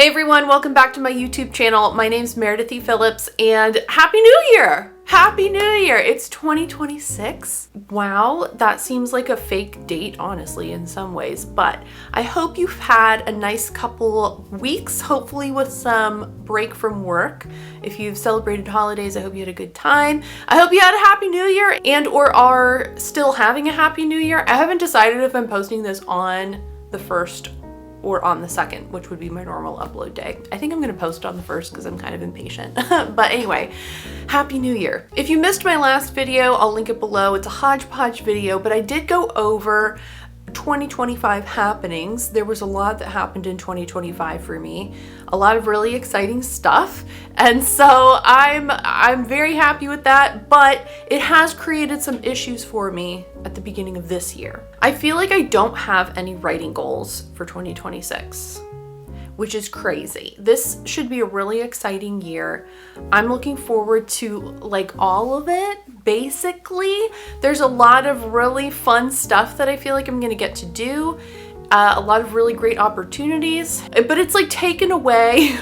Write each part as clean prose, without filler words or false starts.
Hey everyone, welcome back to my YouTube channel. My name's Meredith Phillips and Happy New Year! Happy New Year! It's 2026. Wow, that seems like a fake date, honestly, in some ways, but I hope you've had a nice couple weeks, hopefully with some break from work. If you've celebrated holidays, I hope you had a good time. I hope you had a Happy New Year and or are still having a Happy New Year. I haven't decided if I'm posting this on the 1st or on the 2nd, which would be my normal upload day. I think I'm gonna post on the 1st because I'm kind of impatient. But anyway, Happy New Year. If you missed my last video, I'll link it below. It's a hodgepodge video, but I did go over 2025 happenings. There was a lot that happened in 2025 for me, a lot of really exciting stuff, and so I'm very happy with that, but it has created some issues for me at the beginning of this year. I feel like I don't have any writing goals for 2026, which is crazy. This should be a really exciting year. I'm looking forward to like all of it. Basically, there's a lot of really fun stuff that I feel like I'm gonna get to do. A lot of really great opportunities, but it's like taken away.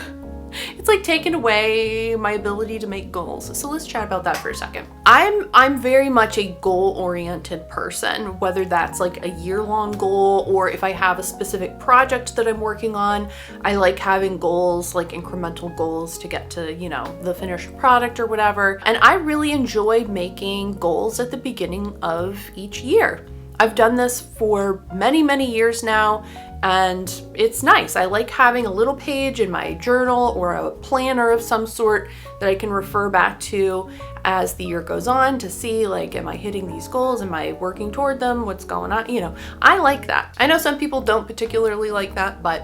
It's like taken away my ability to make goals. So let's chat about that for a second. I'm very much a goal-oriented person, whether that's like a year-long goal or if I have a specific project that I'm working on. I like having goals, like incremental goals to get to, you know, the finished product or whatever. And I really enjoy making goals at the beginning of each year. I've done this for many, many years now, and it's nice. I like having a little page in my journal or a planner of some sort that I can refer back to as the year goes on to see, like, am I hitting these goals? Am I working toward them? What's going on? You know, I like that. I know some people don't particularly like that, but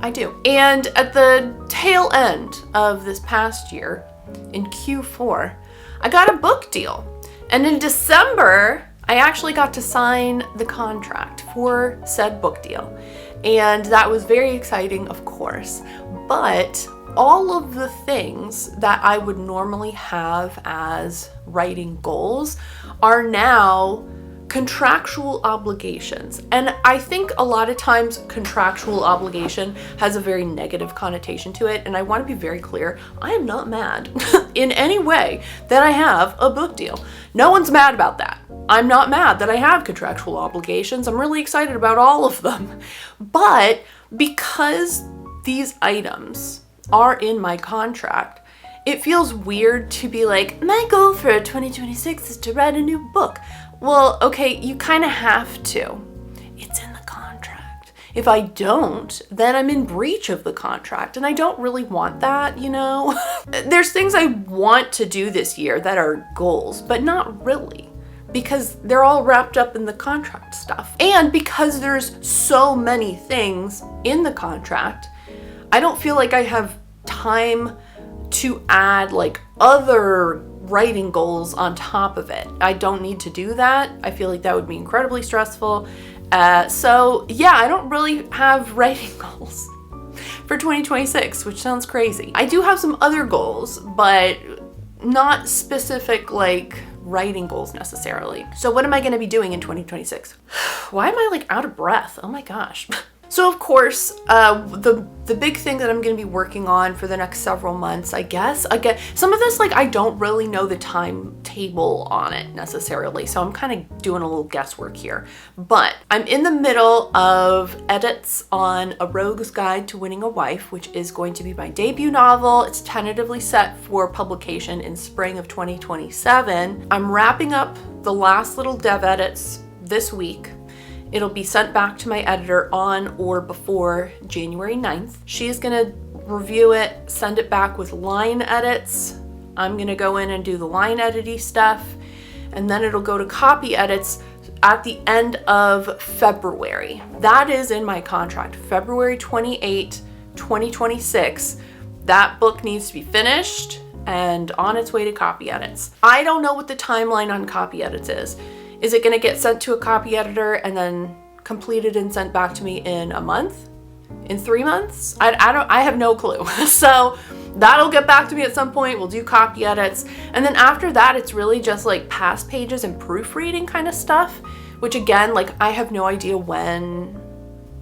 I do. And at the tail end of this past year, in Q4, I got a book deal. And in December, I actually got to sign the contract for said book deal. And that was very exciting, of course. But all of the things that I would normally have as writing goals are now contractual obligations. And I think a lot of times contractual obligation has a very negative connotation to it. And I want to be very clear, I am not mad in any way that I have a book deal. No one's mad about that. I'm not mad that I have contractual obligations. I'm really excited about all of them. But because these items are in my contract, it feels weird to be like, my goal for 2026 is to write a new book. Well, okay, you kind of have to. It's in the contract. If I don't, then I'm in breach of the contract, and I don't really want that, you know? There's things I want to do this year that are goals, but not really, because they're all wrapped up in the contract stuff. And because there's so many things in the contract, I don't feel like I have time to add like other writing goals on top of it. I don't need to do that. I feel like that would be incredibly stressful. So yeah, I don't really have writing goals for 2026, which sounds crazy. I do have some other goals, but not specific like writing goals necessarily. So what am I gonna be doing in 2026? Why am I like out of breath? Oh my gosh. So of course, the big thing that I'm going to be working on for the next several months, I guess, again, some of this, like, I don't really know the timetable on it necessarily, so I'm kind of doing a little guesswork here. But I'm in the middle of edits on A Rogue's Guide to Winning a Wife, which is going to be my debut novel. It's tentatively set for publication in spring of 2027. I'm wrapping up the last little dev edits this week. It'll be sent back to my editor on or before January 9th. She's gonna review it, send it back with line edits. I'm gonna go in and do the line editing stuff, and then it'll go to copy edits at the end of February. That is in my contract, February 28, 2026. That book needs to be finished and on its way to copy edits. I don't know what the timeline on copy edits is. Is it gonna get sent to a copy editor and then completed and sent back to me in a month? In 3 months? I have no clue. So that'll get back to me at some point. We'll do copy edits. And then after that, it's really just like past pages and proofreading kind of stuff, which again, like I have no idea when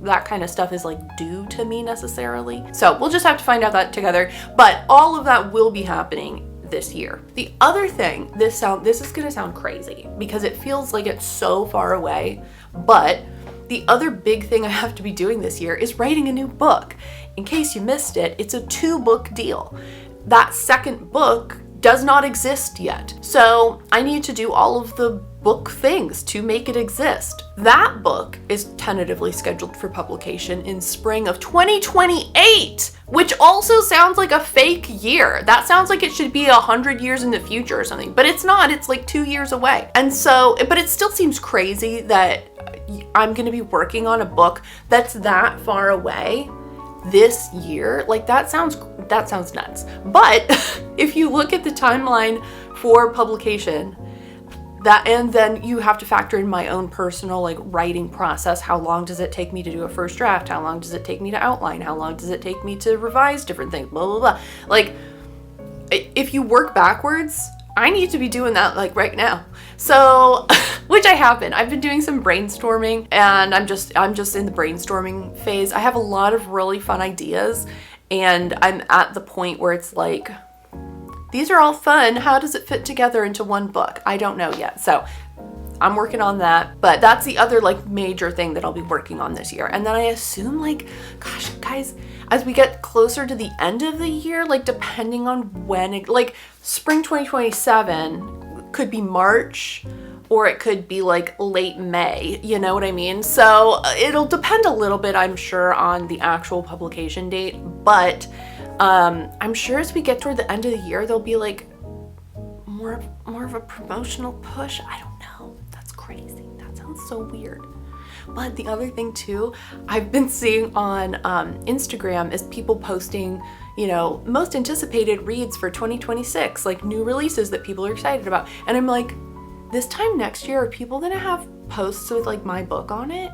that kind of stuff is like due to me necessarily. So we'll just have to find out that together. But all of that will be happening this year. The other thing, this is gonna sound crazy because it feels like it's so far away, but the other big thing I have to be doing this year is writing a new book. In case you missed it, it's a 2-book deal. That second book does not exist yet. So I need to do all of the book things to make it exist. That book is tentatively scheduled for publication in spring of 2028, which also sounds like a fake year. That sounds like it should be 100 years in the future or something, but it's not. It's like 2 years away. And so, but it still seems crazy that I'm gonna be working on a book that's that far away this year. Like that sounds nuts. But if you look at the timeline for publication, and then you have to factor in my own personal like writing process. How long does it take me to do a first draft? How long does it take me to outline? How long does it take me to revise different things? Blah, blah, blah. Like if you work backwards, I need to be doing that like right now. So, which I have been. I've been doing some brainstorming, and I'm just in the brainstorming phase. I have a lot of really fun ideas, and I'm at the point where it's like, these are all fun. How does it fit together into one book? I don't know yet. So I'm working on that, but that's the other like major thing that I'll be working on this year. And then I assume like, gosh, guys, as we get closer to the end of the year, like depending on when like spring 2027 could be March, or it could be like late May, you know what I mean? So it'll depend a little bit, I'm sure, on the actual publication date, but I'm sure as we get toward the end of the year, there'll be like more of a promotional push. I don't know. That's crazy. That sounds so weird. But the other thing too, I've been seeing on Instagram is people posting, you know, most anticipated reads for 2026, like new releases that people are excited about. And I'm like, this time next year, are people gonna have posts with like my book on it?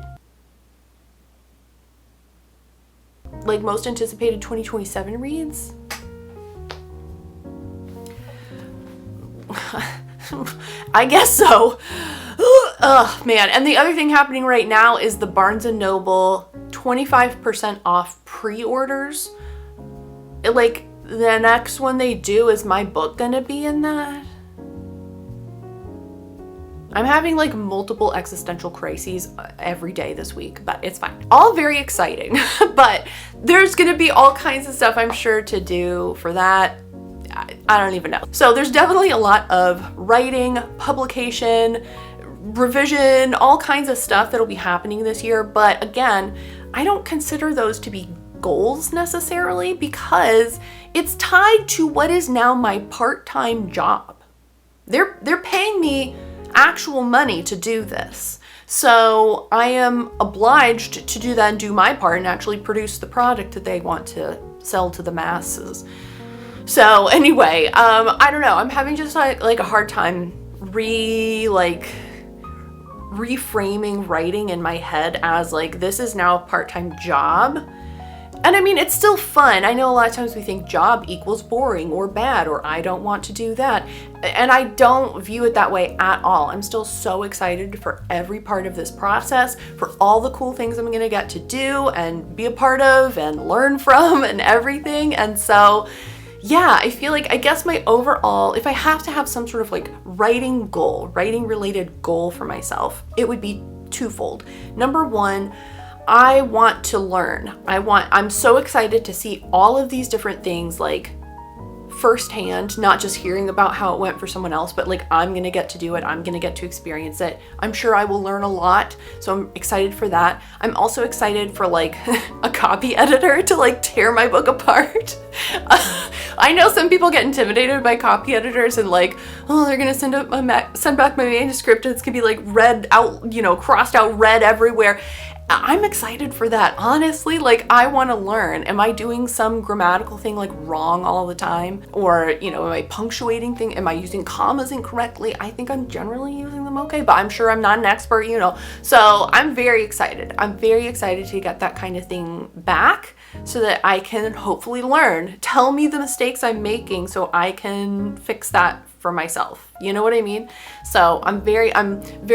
Like most anticipated 2027 reads? I guess so. Oh man. And the other thing happening right now is the Barnes & Noble 25% off pre-orders. Like the next one they do, is my book gonna be in that? I'm having like multiple existential crises every day this week, but it's fine. All very exciting, but there's gonna be all kinds of stuff I'm sure to do for that. I don't even know. So there's definitely a lot of writing, publication, revision, all kinds of stuff that'll be happening this year. But again, I don't consider those to be goals necessarily, because it's tied to what is now my part-time job. They're paying me actual money to do this. So I am obliged to do that and do my part and actually produce the product that they want to sell to the masses. So anyway, I don't know. I'm having just like a hard time reframing writing in my head as like, this is now a part-time job. And I mean, it's still fun. I know a lot of times we think job equals boring or bad, or I don't want to do that. And I don't view it that way at all. I'm still so excited for every part of this process, for all the cool things I'm gonna get to do and be a part of and learn from and everything. And so, yeah, I feel like, I guess my overall, if I have to have some sort of like writing related goal for myself, it would be twofold. Number one, I want to learn. I'm so excited to see all of these different things like firsthand, not just hearing about how it went for someone else, but like I'm gonna get to do it. I'm gonna get to experience it. I'm sure I will learn a lot. So I'm excited for that. I'm also excited for like a copy editor to like tear my book apart. I know some people get intimidated by copy editors and like, oh, they're gonna send back my manuscript and it's gonna be like red out, you know, crossed out red everywhere. I'm excited for that. Honestly, like I want to learn. Am I doing some grammatical thing like wrong all the time? Or, you know, am I punctuating thing? Am I using commas incorrectly? I think I'm generally using them okay, but I'm sure I'm not an expert, you know. So I'm very excited. I'm very excited to get that kind of thing back so that I can hopefully learn. Tell me the mistakes I'm making so I can fix that for myself. You know what I mean? So I'm very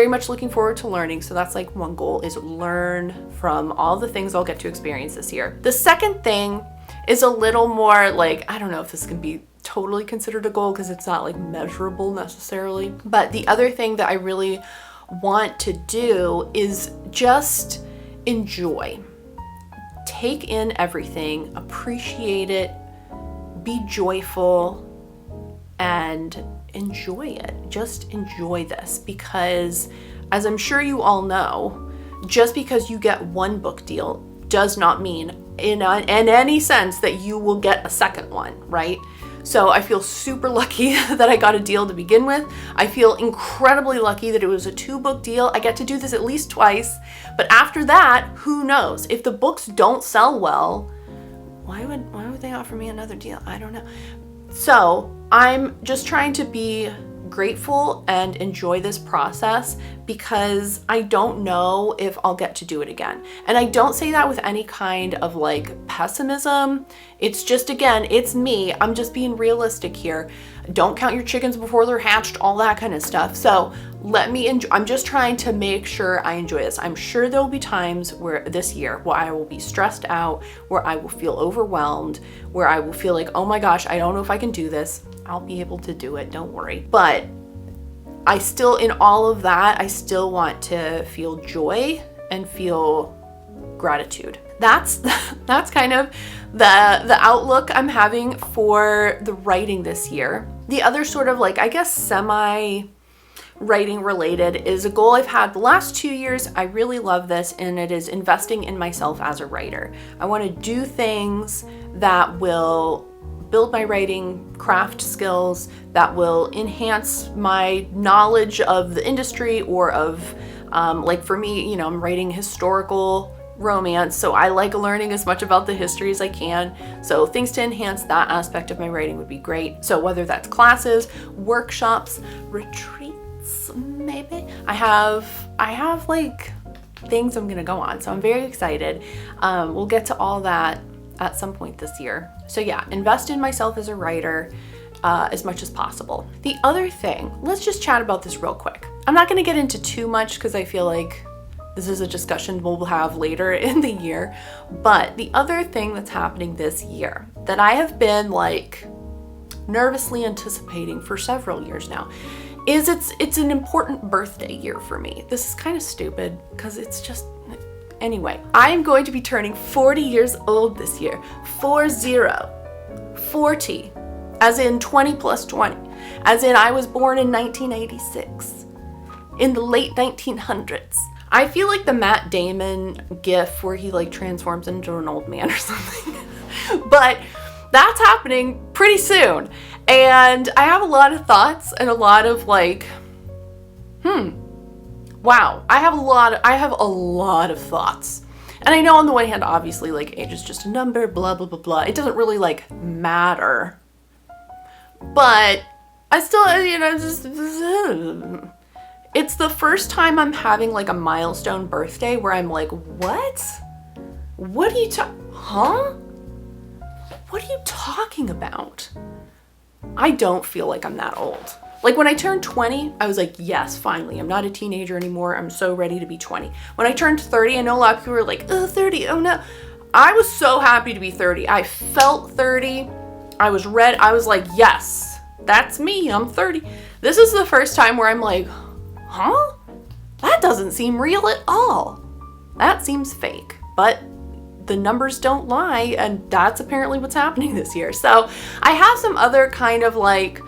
much looking forward to learning. So that's like one goal, is learn from all the things I'll get to experience this year. The second thing is a little more like, I don't know if this can be totally considered a goal because it's not like measurable necessarily. But the other thing that I really want to do is just enjoy. Take in everything, appreciate it, be joyful, and enjoy it. Just enjoy this, because as I'm sure you all know, just because you get one book deal does not mean in any sense that you will get a second one, right? So I feel super lucky that I got a deal to begin with. I feel incredibly lucky that it was a 2-book deal. I get to do this at least twice, but after that, who knows? If the books don't sell well, why would they offer me another deal? I don't know. So I'm just trying to be grateful and enjoy this process, because I don't know if I'll get to do it again. And I don't say that with any kind of like pessimism. It's just, again, it's me. I'm just being realistic here. Don't count your chickens before they're hatched, all that kind of stuff. So let me enjoy. I'm just trying to make sure I enjoy this. I'm sure there will be times where this year where I will be stressed out, where I will feel overwhelmed, where I will feel like, oh my gosh, I don't know if I can do this. I'll be able to do it, don't worry. But I still, in all of that, I still want to feel joy and feel gratitude. That's kind of the outlook I'm having for the writing this year. The other sort of like, I guess, semi-writing related is a goal I've had the last 2 years. I really love this, and it is investing in myself as a writer. I want to do things that will build my writing craft skills, that will enhance my knowledge of the industry, or of like for me, I'm writing historical romance, so I like learning as much about the history as I can. So things to enhance that aspect of my writing would be great. So whether that's classes, workshops, retreats, maybe. I have like things I'm gonna go on, so I'm very excited. We'll get to all that at some point this year. So yeah, invest in myself as a writer as much as possible. The other thing, let's just chat about this real quick. I'm not gonna get into too much because I feel like this is a discussion we'll have later in the year. But the other thing that's happening this year that I have been like nervously anticipating for several years now is it's an important birthday year for me. This is kind of stupid because it's just, anyway, I am going to be turning 40 years old this year. 40, as in 20 plus 20, as in I was born in 1986, in the late 1900s. I feel like the Matt Damon gif where he like transforms into an old man or something. But that's happening pretty soon. And I have a lot of thoughts and a lot of like, wow, I have a lot of thoughts. And I know on the one hand, obviously, like, age is just a number, blah, blah, blah, blah. It doesn't really like matter. But I still, it's the first time I'm having like a milestone birthday where I'm like, what? What are you What are you talking about? I don't feel like I'm that old. Like when I turned 20, I was like, yes, finally, I'm not a teenager anymore. I'm so ready to be 20. When I turned 30, I know a lot of people were like, oh, 30, oh no. I was so happy to be 30. I felt 30. I was ready. I was like, yes, that's me. I'm 30. This is the first time where I'm like, huh? That doesn't seem real at all. That seems fake, but the numbers don't lie, and that's apparently what's happening this year. So I have some other kind of like,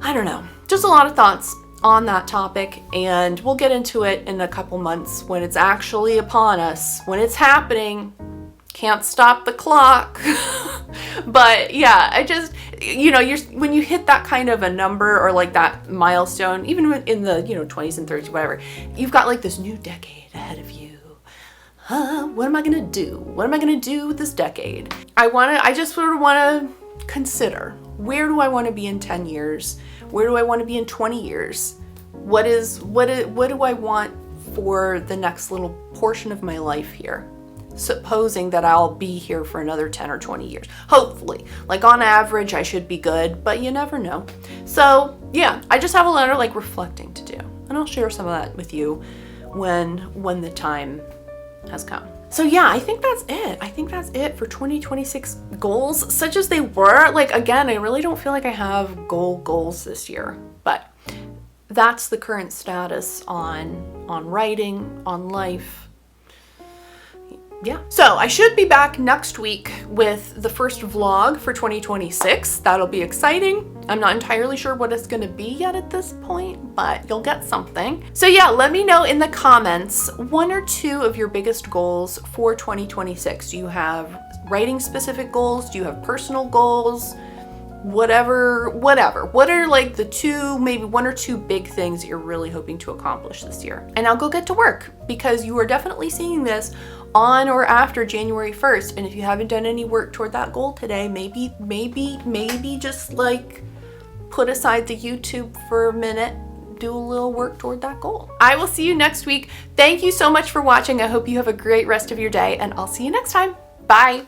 I don't know, just a lot of thoughts on that topic, and we'll get into it in a couple months when it's actually upon us, when it's happening. Can't stop the clock. But yeah, I just, when you hit that kind of a number or like that milestone, even in the 20s and 30s, whatever, you've got like this new decade ahead of you. What am I gonna do? What am I gonna do with this decade? I just sort of want to consider, where do I want to be in 10 years? Where do I want to be in 20 years? What do I want for the next little portion of my life here? supposing that I'll be here for another 10 or 20 years. Hopefully. Like on average, I should be good, but you never know. So yeah, I just have a lot of like reflecting to do. And I'll share some of that with you when the time has come. So yeah, I think that's it. I think that's it for 2026 goals, such as they were. Like again, I really don't feel like I have goals this year, but that's the current status on writing, on life. Yeah. So I should be back next week with the first vlog for 2026. That'll be exciting. I'm not entirely sure what it's going to be yet at this point, but you'll get something. So yeah, let me know in the comments 1 or 2 of your biggest goals for 2026. Do you have writing specific goals? Do you have personal goals? Whatever. What are like the 2, maybe 1 or 2 big things that you're really hoping to accomplish this year? And I'll go get to work, because you are definitely seeing this on or after January 1st. And if you haven't done any work toward that goal today, maybe just like put aside the YouTube for a minute, do a little work toward that goal. I will see you next week. Thank you so much for watching. I hope you have a great rest of your day, and I'll see you next time. Bye.